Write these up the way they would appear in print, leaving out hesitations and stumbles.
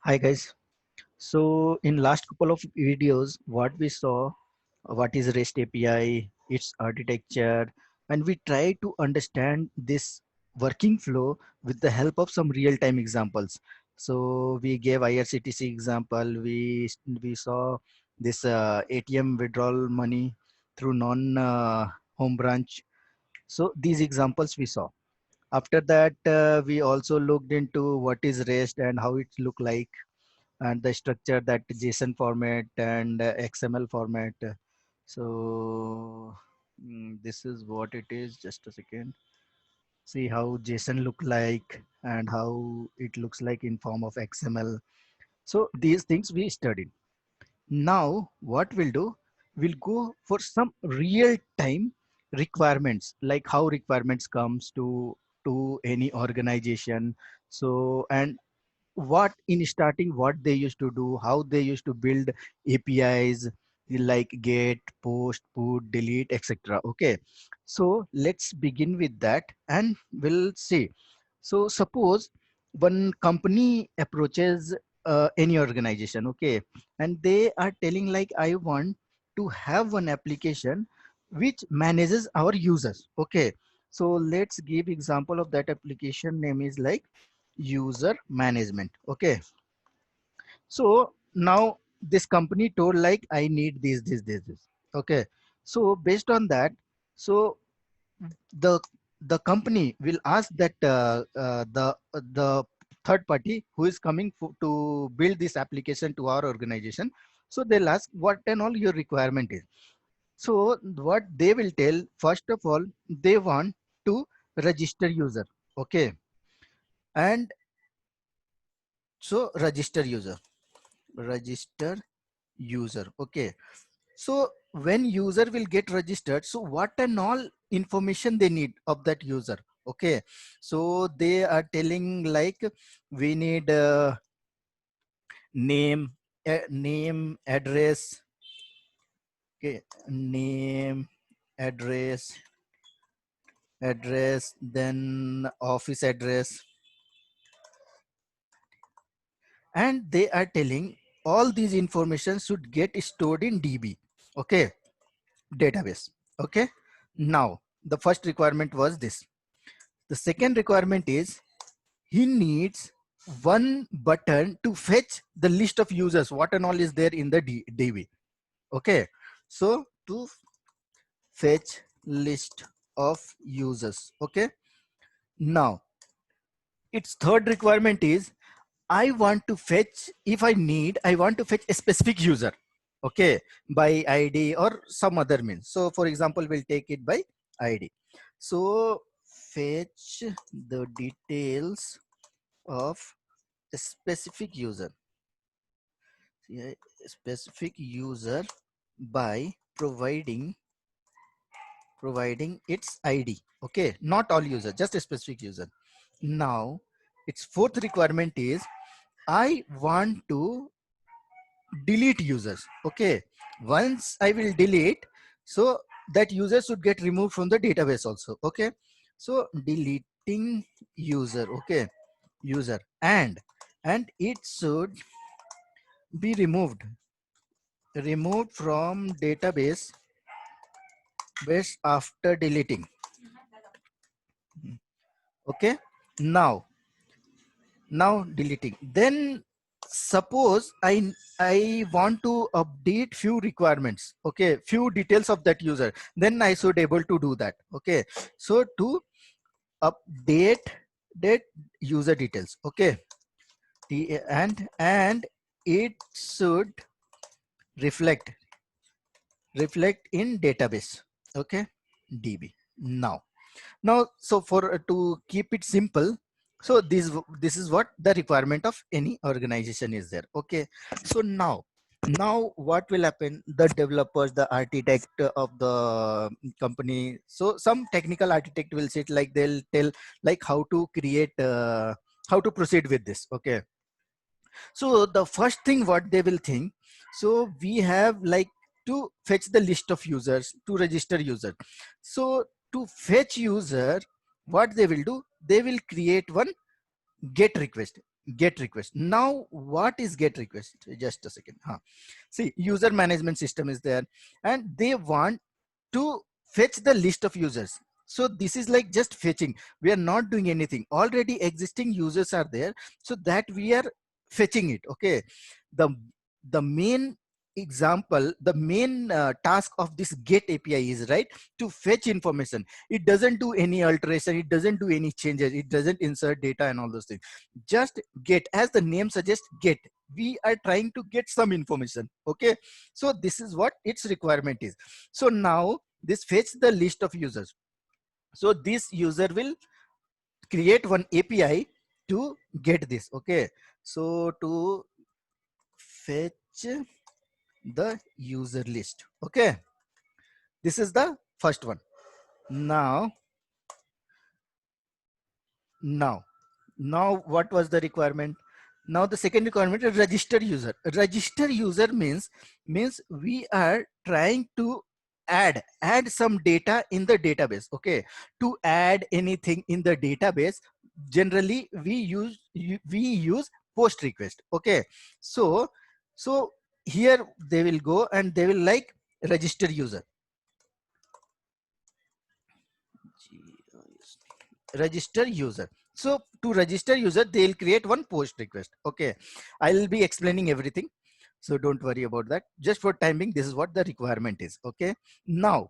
Hi guys. So in last couple of videos, what we saw, what is REST API, its architecture, and we try to understand this working flow with the help of some real-time examples. So we gave IRCTC example. We saw this ATM withdrawal money through non home branch. So these examples we saw. After that, we also looked into what is REST and how it look like and the structure, that JSON format and XML format. So this is what it is. Just a second. See how JSON look like and how it looks like in form of XML. So these things we studied. Now what we'll do, we'll go for some real time requirements, like how requirements comes to any organization. So and what in starting, what they used to do, how they used to build APIs like get, post, put, delete, etc. Okay, so let's begin with that and we'll see. So suppose one company approaches any organization, okay, and they are telling like, I want to have one application which manages our users. Okay, so let's give example of that application name is like user management. Okay, so now this company told like, I need this. Okay, so based on that, so the the company will ask that the third party who is coming to build this application to our organization, so they'll ask what and all your requirement is. So what they will tell, first of all, they want to register user. Okay, and so register user. Okay, so when user will get registered, so what and all information they need of that user. Okay, so they are telling like, we need name, name, address. Okay, name, address, then office address, and they are telling all these information should get stored in DB. Okay, database. Okay, now the first requirement was this. The second requirement is he needs one button to fetch the list of users, what and all is there in the DB. Okay, so to fetch list of users. Okay, now its third requirement is, I want to fetch, if I need, I want to fetch a specific user. Okay, by ID or some other means. So for example, we'll take it by ID. So fetch the details of a specific user. Yeah, specific user by providing its ID. Okay, not all users, just a specific user. Now its fourth requirement is, I want to delete users. Okay, once I will delete, so that user should get removed from the database also. Okay, so deleting user. Okay, user, and it should be removed from database base after deleting. Okay, now deleting, then suppose I want to update few requirements. Okay, few details of that user, then I should able to do that. Okay, so to update that user details. Okay, and it should reflect in database. Okay, DB. Now so for to keep it simple, so this is what the requirement of any organization is there. Okay, so now what will happen, the developers, the architect of the company, so some technical architect will sit like, they'll tell like how to create how to proceed with this. Okay, so the first thing what they will think, so we have like to fetch the list of users to register user. So to fetch user, what they will do, they will create one get request. get request. Now what is get request? Just a second. See, user management system is there, and they want to fetch the list of users. So this is like just fetching. We are not doing anything. Already existing users are there, so that we are fetching it. Okay, the main example, the main task of this get API is, right, to fetch information. It doesn't do any alteration, it doesn't do any changes, it doesn't insert data and all those things. Just get, as the name suggests, get. We are trying to get some information. Okay, so this is what its requirement is. So now this fetch the list of users. So this user will create one API to get this. Okay, so to fetch the user list. Okay, this is the first one. Now now now what was the requirement? Now the second requirement is register user. Register user means we are trying to add some data in the database. Okay, to add anything in the database, generally we use post request. Okay, so here they will go and they will like register user. Register user. So to register user, they'll create one post request. Okay, I'll be explaining everything, so don't worry about that. Just for timing, this is what the requirement is. Okay, now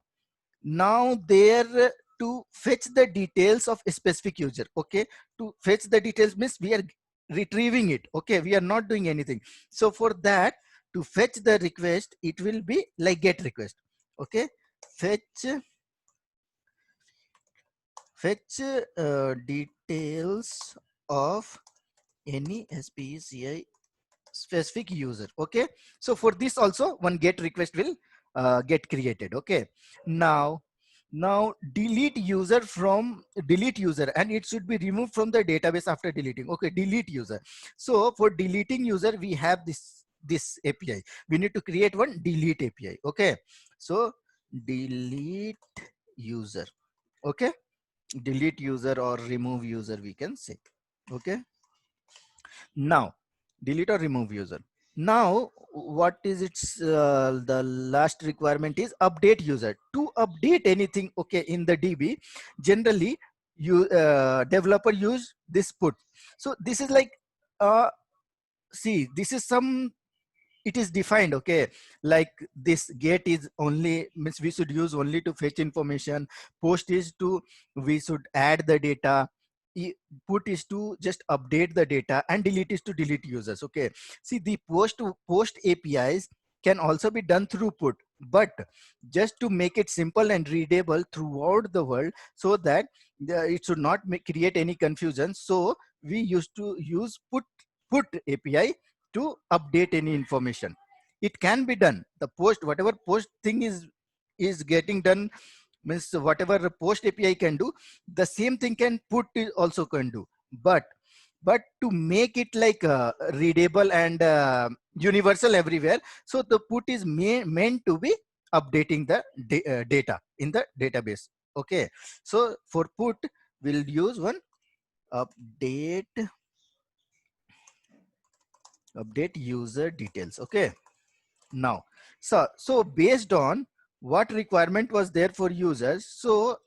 there, to fetch the details of a specific user. Okay, to fetch the details means we are retrieving it. Okay, we are not doing anything. So for that, to fetch the request, it will be like get request. Okay, fetch details of any SPCI specific user. Okay, so for this also one get request will get created. Okay, now delete user and it should be removed from the database after deleting. Okay, delete user. So for deleting user, we have this API. We need to create one delete API. Okay, so delete user. Okay, delete user or remove user, we can say. Okay, now delete or remove user. Now what is its the last requirement is update user. To update anything, okay, in the DB, generally you developer use this put. So this is like uh see, this is some, it is defined. Okay, like this get is only means we should use only to fetch information, post is to we should add the data, put is to just update the data, and delete is to delete users. Okay, see, the post APIs can also be done through put, but just to make it simple and readable throughout the world, so that it should not create any confusion, so we used to use put API to update any information. It can be done, the post, whatever post thing is getting done, means whatever the post API can do, the same thing can put also can do. But to make it like readable and universal everywhere, so the put is meant to be updating the data in the database. Okay, so for put we'll use one update user details. Okay, now so based on what requirement was there for users, so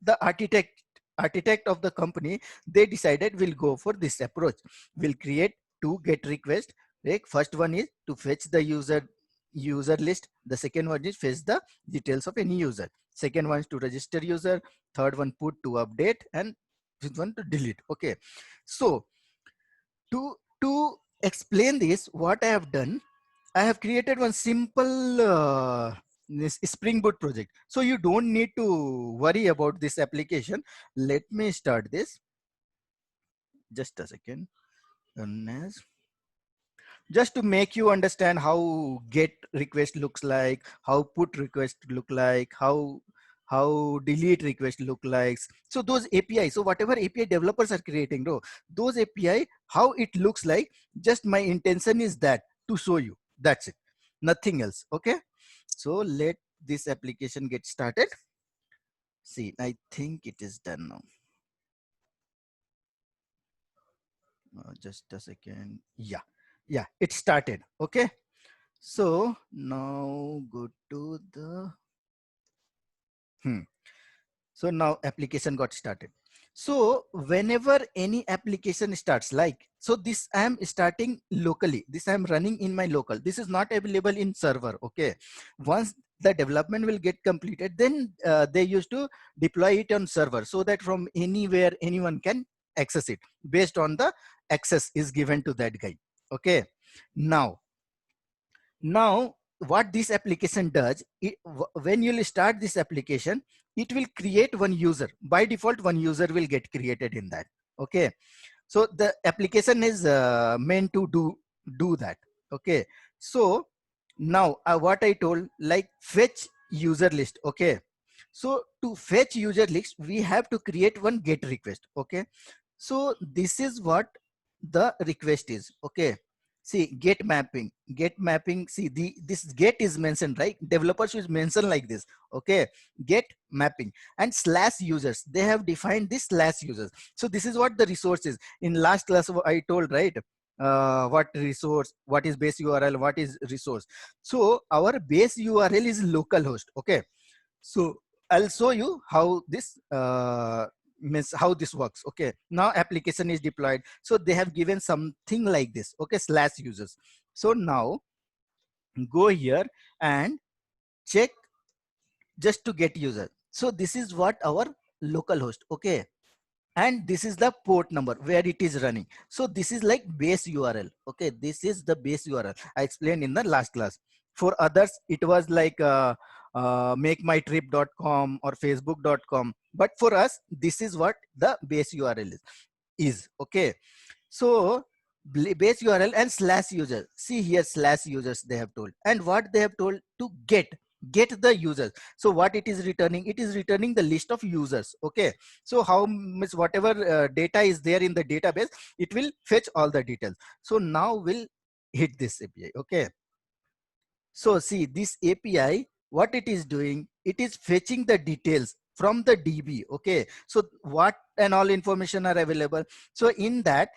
the architect of the company, they decided we'll go for this approach. We'll create two get request. Like first one is to fetch the user list, the second one is fetch the details of any user, second one is to register user, third one put to update, and fifth one to delete. Okay, so to explain this, what I have done, I have created one simple this Spring Boot project. So you don't need to worry about this application. Let me start this. Just a second. Just to make you understand how get request looks like, how put request look like, how delete request look like. So those API, so whatever API developers are creating, no, those API, how it looks like, just my intention is that to show you. That's it, nothing else. Okay, so let this application get started. See, I think it is done now. Just a second. Yeah, it started. Okay, so now go to the so now application got started. So whenever any application starts, like, so this I am starting locally, this I am running in my local, this is not available in server. Okay, once the development will get completed, then they used to deploy it on server, so that from anywhere anyone can access it based on the access is given to that guy. Okay, now what this application does, when you'll start this application, it will create one user. By default, one user will get created in that. Okay, so the application is meant to do that. Okay, so now what I told, like, fetch user list. Okay, so to fetch user list, we have to create one get request. Okay, so this is what the request is. Okay, see, get mapping, see, this get is mentioned, right? Developers should mention like this. Okay, get mapping and slash users, they have defined this slash users. So this is what the resource is. In last class I told, right, what resource, what is base url, what is resource. So our base url is localhost. Okay, so I'll show you how this means how this works. Okay, now application is deployed, so they have given something like this. Okay, slash users. So now go here and check just to get user. So this is what our local host. Okay, and this is the port number where it is running. So this is like base url. Okay, this is the base url I explained in the last class. For others it was like makemytrip.com or facebook.com, but for us this is what the base url is. Okay, so base url and slash user, see here slash users they have told, and what they have told to get the users. So what it is returning, it is returning the list of users. Okay, so how much, whatever data is there in the database, it will fetch all the details. So now we'll hit this api. Okay, so see this API, what it is doing, it is fetching the details from the DB. Okay, so what and all information are available. So in that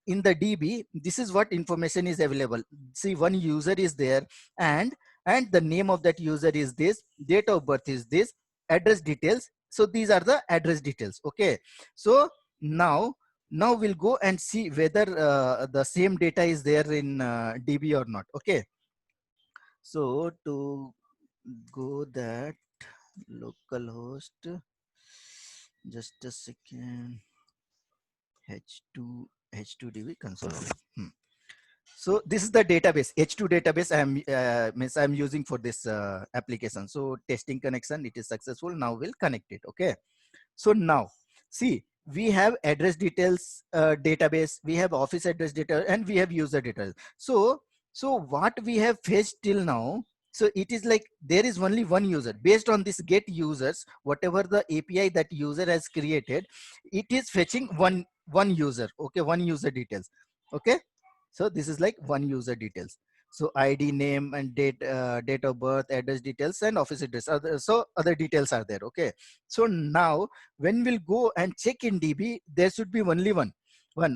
in the DB, this is what information is available. See, one user is there, and the name of that user is this, date of birth is this, address details. So these are the address details. Okay, so now we'll go and see whether the same data is there in DB or not. Okay, so to go that localhost, just a second, h2 h2db console. So this is the database, h2 database I'm using for this application. So testing connection, it is successful. Now we'll connect it. Okay, so now see, we have address details database, we have office address data, and we have user details. So what we have fetched till now, so it is like there is only one user. Based on this get users, whatever the API that user has created, it is fetching one user. Okay, one user details. Okay, so this is like one user details. So ID, name, and date of birth, address details, and office address. So other details are there. Okay, so now when we'll go and check in DB, there should be only one.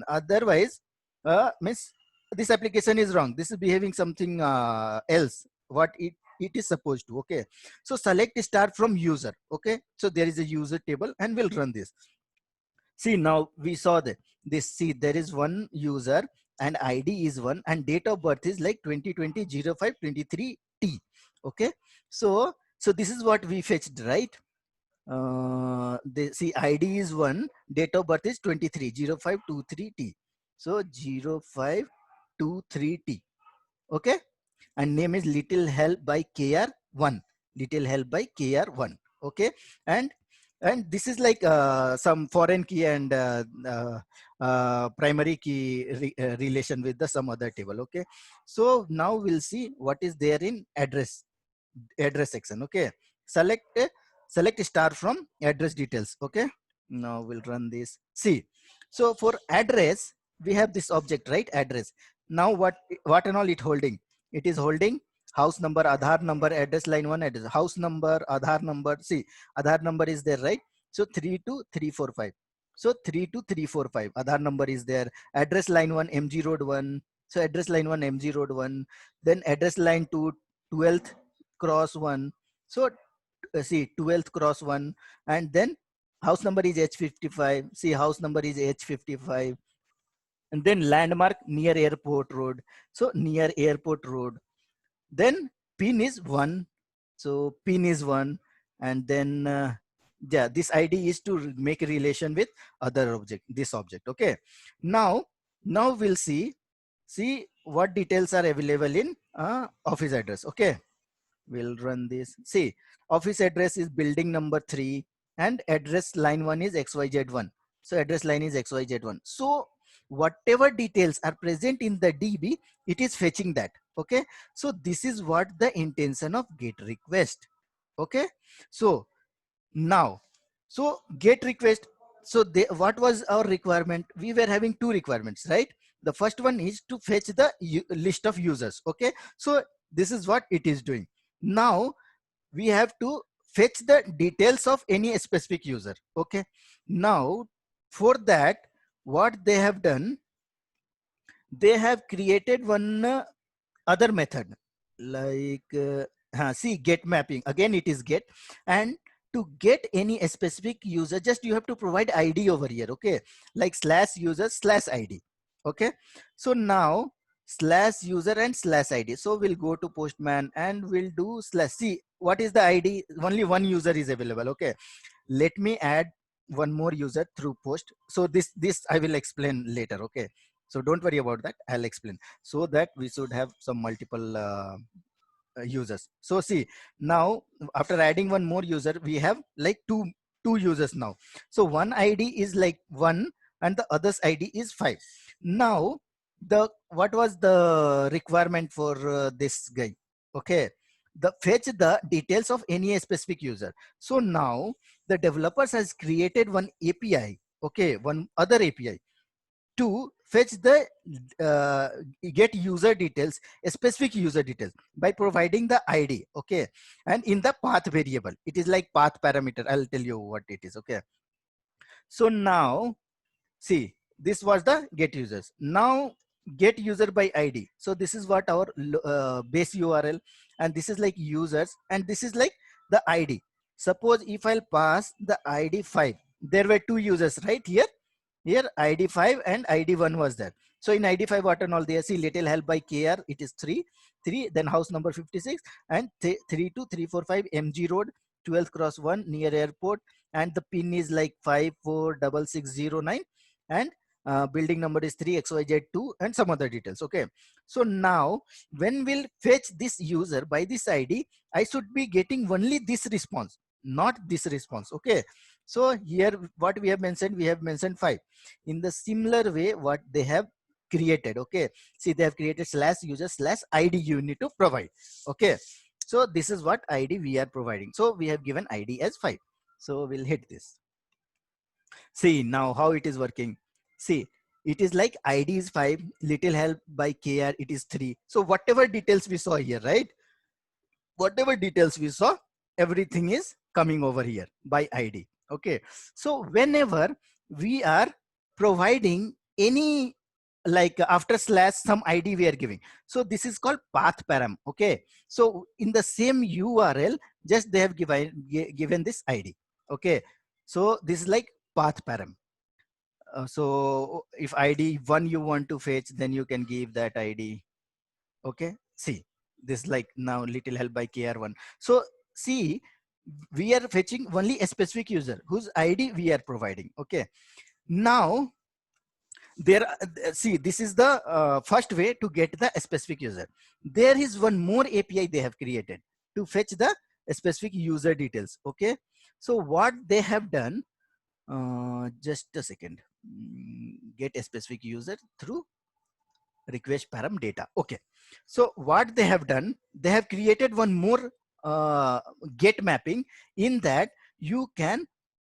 Otherwise, means this application is wrong. This is behaving something else. What it is supposed to. Okay, so select star from user. Okay, so there is a user table, and we'll run this. See, now we saw that this, see, there is one user and ID is one, and date of birth is like 2020-05-23T. Okay, so this is what we fetched, right? See, ID is one, date of birth is 23-05-23T. So 0523T. Okay, and name is little help by kr1, little help by kr1. Okay, and this is like some foreign key and primary key relation with the some other table. Okay, so now we'll see what is there in address section. Okay, select select star from address details. Okay, now we'll run this. See, so for address we have this object, right? Address. Now what and all it holding, it is holding house number, Aadhaar number, address line 1, address, house number, Aadhaar number. See, Aadhaar number is there, right? So 32345. So 32345 Aadhaar number is there. Address line 1 MG Road 1. So address line 1 MG Road 1. Then address line 2 12th cross 1. So see 12th cross 1. And then house number is H55. See house number is H55. And then landmark near airport road. So near airport road. Then pin is 1. So pin is 1. And then yeah, this id is to make a relation with other object, this object. Okay, now we'll see what details are available in office address. Okay, we'll run this. See, office address is building number 3 and address line 1 is xyz1. So address line is xyz1. So whatever details are present in the db, it is fetching that. Okay, so this is what the intention of get request. Okay, so now, so get request. So what was our requirement? We were having two requirements, right? The first one is to fetch the list of users. Okay, so this is what it is doing. Now we have to fetch the details of any specific user. Okay, now for that, what they have done, they have created one other method, like see, get mapping. Again it is get, and to get any specific user, just you have to provide id over here. Okay, like slash user slash id. Okay, so now slash user and slash id. So we'll go to postman and we'll do slash. See, what is the id? Only one user is available. Okay, let me add one more user through post. So this I will explain later. Okay, so don't worry about that, I'll explain, so that we should have some multiple users. So see, now after adding one more user, we have like two users now. So one id is like 1 and the other's id is 5. Now the what was the requirement for this guy? Okay, the fetch the details of any specific user. So now the developers has created one api. Okay, one other api to fetch the uh, get user details, specific user details, by providing the id. Okay, and in the path variable, it is like path parameter. I'll tell you what it is. Okay, so now see, this was the get users. Now get user by id. So this is what our base url, and this is like users, and this is like the id. Suppose if I'll pass the id 5, there were two users right here. Here id 5 and id 1 was there. So in id 5, what and all there? See, little help by kr, it is 3, then house number 56, and 32345 mg road, 12th cross 1 near airport, and the pin is like 546609, and building number is 3xyz2, and some other details. Okay, so now when we'll fetch this user by this id, I should be getting only this response, not this response. Okay, so here what we have mentioned 5. In the similar way, what they have created. Okay, see, they have created slash user slash id you need to provide. Okay, so this is what id we are providing. So we have given id as 5. So we'll hit this. See now how it is working. See, it is like id is 5, little help by kr, it is 3. So whatever details we saw here, right? Whatever details we saw, everything is coming over here by id. Okay, so whenever we are providing any, like after slash some id we are giving, so this is called path param. Okay, so in the same url, just they have given this id. Okay, so this is like path param. So if id 1 you want to fetch, then you can give that id. Okay, see, this like now little help by kr1. So see, we are fetching only a specific user whose id we are providing. Okay, now there see, this is the first way to get the specific user. There is one more api they have created to fetch the specific user details. Okay, so what they have done, just a second. Get a specific user through request param data. Okay, so what they have done, they have created one more get mapping. In that you can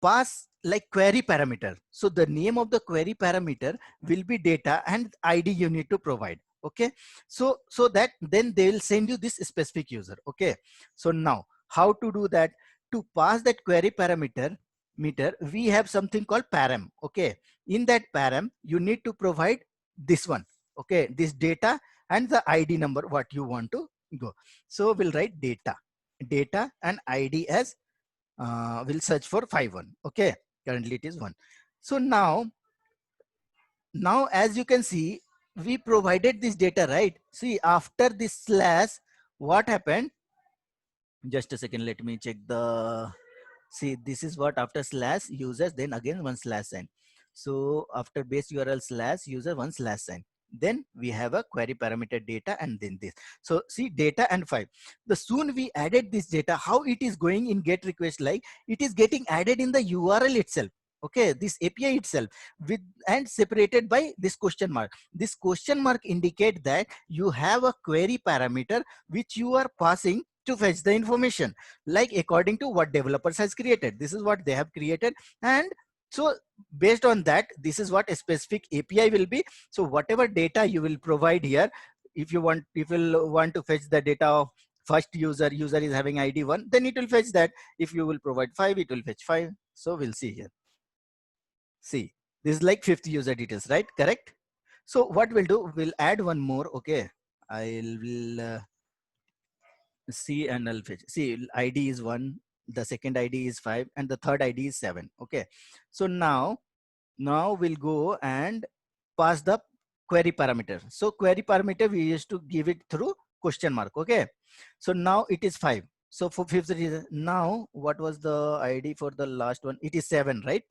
pass like query parameter. So the name of the query parameter will be data and id you need to provide. Okay, so that then they will send you this specific user. Okay, so now how to do that? To pass that query parameter, meter, we have something called param. Okay, in that param you need to provide this one, okay, this data and the ID number what you want to go. So we'll write data and ID as we'll search for 51. Okay, currently it is 1. So now as you can see, we provided this data, right? See, after this slash, what happened? Just a second, let me check the, see, this is what after slash users, then again one slash sign. So after base URL slash user, one slash sign, then we have a query parameter data and then this. So see, data and 5. The soon we added this data, how it is going in get request, like it is getting added in the URL itself. Okay, this API itself with and separated by this question mark. This question mark indicate that you have a query parameter which you are passing to fetch the information, like according to what developers has created. This is what they have created, and so based on that, this is what a specific API will be. So whatever data you will provide here, if you will want to fetch the data of first user is having ID 1, then it will fetch that. If you will provide 5, it will fetch 5. So we'll see here. See, this is like fifth user details, right? Correct. So what we'll do, we'll add one more. Okay, I will see and I'll fetch. See, ID is 1, the second ID is 5, and the third ID is 7. Okay, so now we'll go and pass the query parameter. So query parameter we used to give it through question mark. Okay, so now it is 5. So for fifth reason, now what was the ID for the last one? It is 7, right?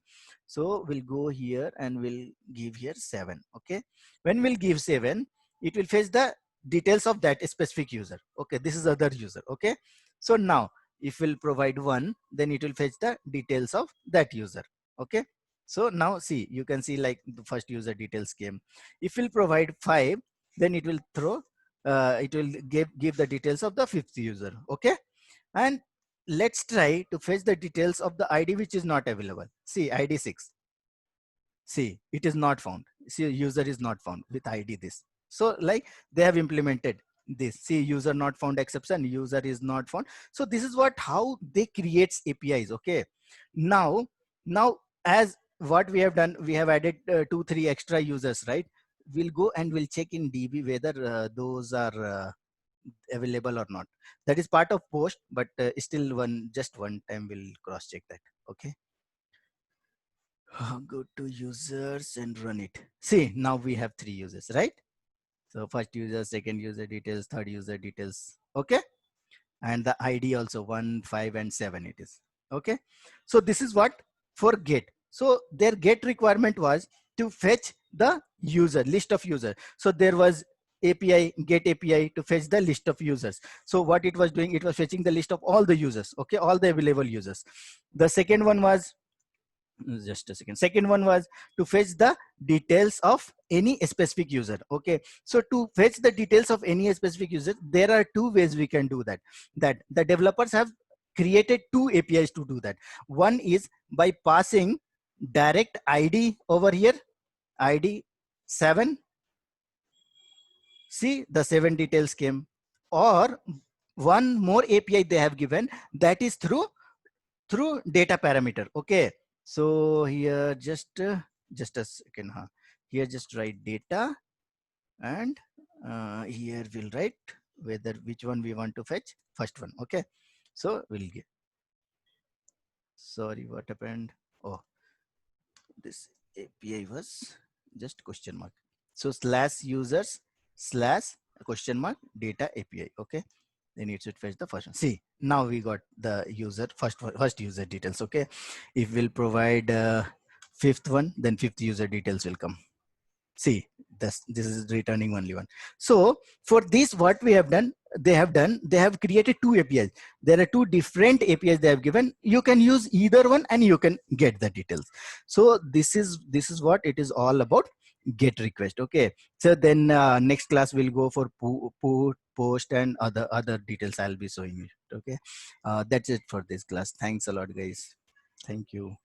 So we'll go here and we'll give here 7. Okay, when we'll give 7, it will fetch the details of that specific user. Okay, this is other user. Okay, so now if we'll provide 1, then it will fetch the details of that user. Okay, so now see, you can see like the first user details came. If we'll provide 5, then it will throw it will give the details of the fifth user. Okay, and let's try to fetch the details of the ID which is not available. See, ID 6. See, it is not found. See, user is not found with ID this. So like they have implemented this. See, user not found exception, user is not found. So this is what how they creates APIs. Okay, now as what we have done, we have added 2-3 extra users, right? We'll go and we'll check in DB whether those are available or not. That is part of post, but still just one time we'll cross check that. Okay, go to users and run it. See, now we have 3 users, right? So first user, second user details, third user details. Okay, and the ID also 1, 5, and 7 it is. Okay, so this is what for get. So their get requirement was to fetch the user list of users. So there was API, get API to fetch the list of users. So what it was doing, it was fetching the list of all the users. Okay, all the available users. The second one was, just a second, second one was to fetch the details of any specific user. Okay, so to fetch the details of any specific user, there are 2 ways we can do that. That the developers have created 2 APIs to do that. One is by passing direct ID over here, ID 7. See, the 7 details came. Or one more API they have given, that is through data parameter. Okay, so here just a second, here just write data, and here we'll write whether which one we want to fetch, first one. Okay, so we'll get, sorry, what happened? Oh, this API was just question mark. So slash users slash question mark data API. Okay, then it should fetch the first one. See, now we got the user first user details. Okay, if we'll provide fifth one, then fifth user details will come. See, this is returning only one. So for this, what we have done, they have created 2 APIs. There are 2 different APIs they have given. You can use either one and you can get the details. So this is what it is all about, get request. Okay, so then next class we'll go for put, post, and other details I'll be showing you. Okay, that's it for this class. Thanks a lot, guys. Thank you.